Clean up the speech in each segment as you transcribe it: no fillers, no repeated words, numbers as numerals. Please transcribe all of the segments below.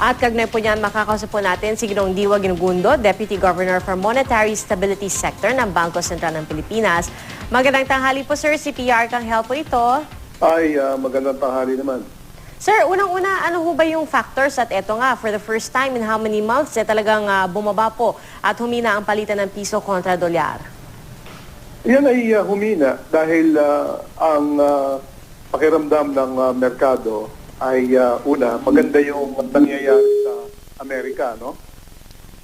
At kagnay po niyan, makakausap po natin si Ginoong Diwa Ginugundo, Deputy Governor for Monetary Stability Sector ng Bangko Sentral ng Pilipinas. Magandang tanghali po, sir. Si PR Canghel po ito. Magandang tanghali naman. Sir, unang-una, ano ho ba yung factors at eto nga, for the first time in how many months, talagang bumaba po at humina ang palitan ng piso kontra dolyar? Yan ay humina dahil ang pakiramdam ng merkado ay una, maganda yung nangyayari sa Amerika, no?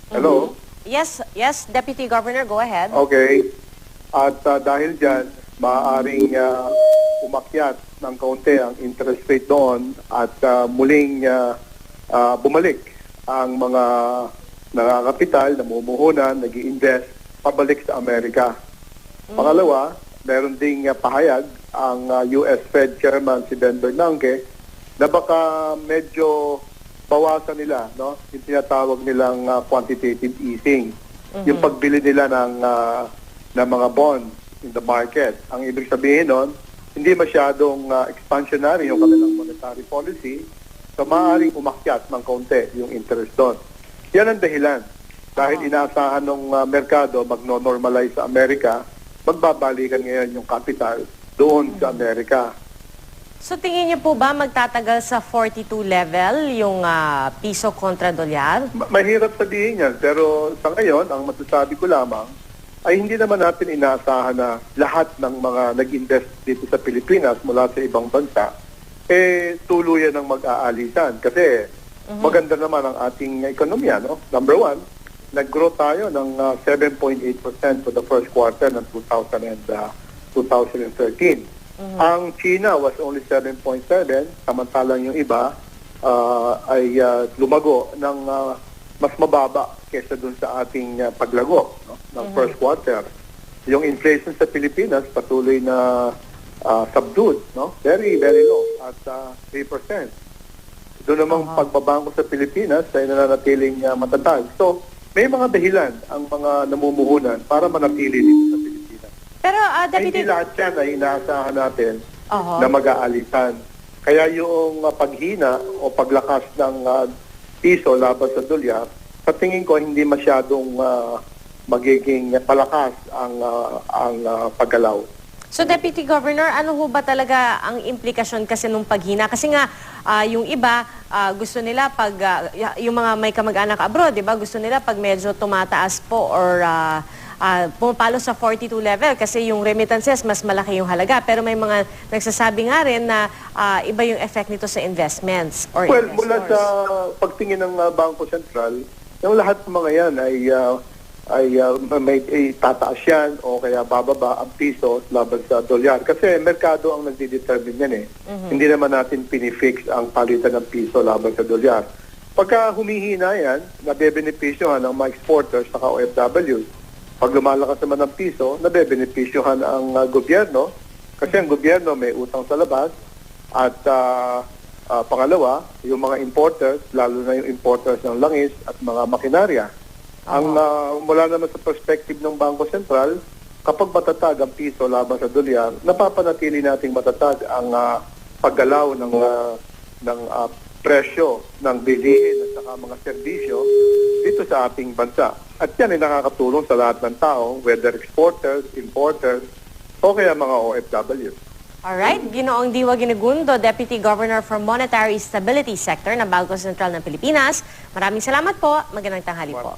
Hello? Yes, Deputy Governor, go ahead. Okay. At dahil dyan, maaaring umakyat ng kaunti ang interest rate doon at muling bumalik ang mga nakakapital, namumuhunan, nag-i-invest pabalik sa Amerika. Pangalawa, meron ding pahayag ang US Fed Chairman si Ben Bernanke na baka medyo bawasan nila, no, yung tinatawag nilang quantitative easing. Yung pagbili nila ng mga bonds in the market. Ang ibig sabihin nun, hindi masyadong expansionary yung kanilang monetary policy, so maaaring umakyat ng kaunti yung interest doon. Yan ang dahilan. Dahil inaasahan ng merkado magno-normalize sa Amerika, magbabalikan ngayon yung capital doon sa Amerika. So tingin niyo po ba magtatagal sa 42 level yung piso kontra dolyar? Mahirap sabihin yan, pero sa ngayon, ang masasabi ko lamang, ay hindi naman natin inaasahan na lahat ng mga nag-invest dito sa Pilipinas mula sa ibang bansa, tuluyan ng mag-aalisan. Kasi maganda naman ang ating ekonomiya, no? Number one, nag-grow tayo ng 7.8% for the first quarter ng 2013. Ang China was only 7.7, samantalang yung iba ay lumago ng mas mababa kaysa dun sa ating paglago, no, ng first quarter. Yung inflation sa Pilipinas patuloy na subdued, no? Very, very low at 3%. Doon namang pagbabango sa Pilipinas ay nananatiling matatag. So, may mga dahilan ang mga namumuhunan para manatili dito sa Pilipinas. Pero, Hindi lahat yan ay inaasahan natin na mag-aalisan. Kaya yung paghina o paglakas ng piso laban sa dolyar, sa tingin ko hindi masyadong magiging malakas ang paggalaw. So, Deputy Governor, ano ho ba talaga ang implikasyon kasi nung paghina? Kasi nga, yung iba, gusto nila pag, yung mga may kamag-anak abroad, di ba? Gusto nila pag medyo tumataas po or pumapalo sa 42 level kasi yung remittances, mas malaki yung halaga. Pero may mga nagsasabi nga rin na iba yung effect nito sa investments or investors. investors. Mula sa pagtingin ng Bangko Sentral, yung lahat ng mga yan ay may tataas yan o kaya bababa ang piso laban sa dolyar. Kasi merkado ang nagdidetermine yan eh. Hindi naman natin pinifix ang palitan ng piso laban sa dolyar. Pagka humihina yan, nabebenepisyohan ang mga exporters saka OFWs. Pag lumalakas naman ang piso, nabebenepisyohan ang gobyerno. Kasi ang gobyerno may utang sa labas at pangalawa, yung mga importers, lalo na yung importers ng langis at mga makinarya. Ang mula naman sa perspective ng Bangko Sentral, kapag matatag ang piso laban sa dolyar, napapanatili nating matatag ang paggalaw ng presyo ng bilihin at saka mga serbisyo dito sa ating bansa. At yan ay nakakatulong sa lahat ng tao, whether exporters, importers, o kaya mga OFW. Alright, Ginoong Diwa Ginugundo, Deputy Governor for Monetary Stability Sector ng Bangko Sentral ng Pilipinas. Maraming salamat po. Magandang tanghali po.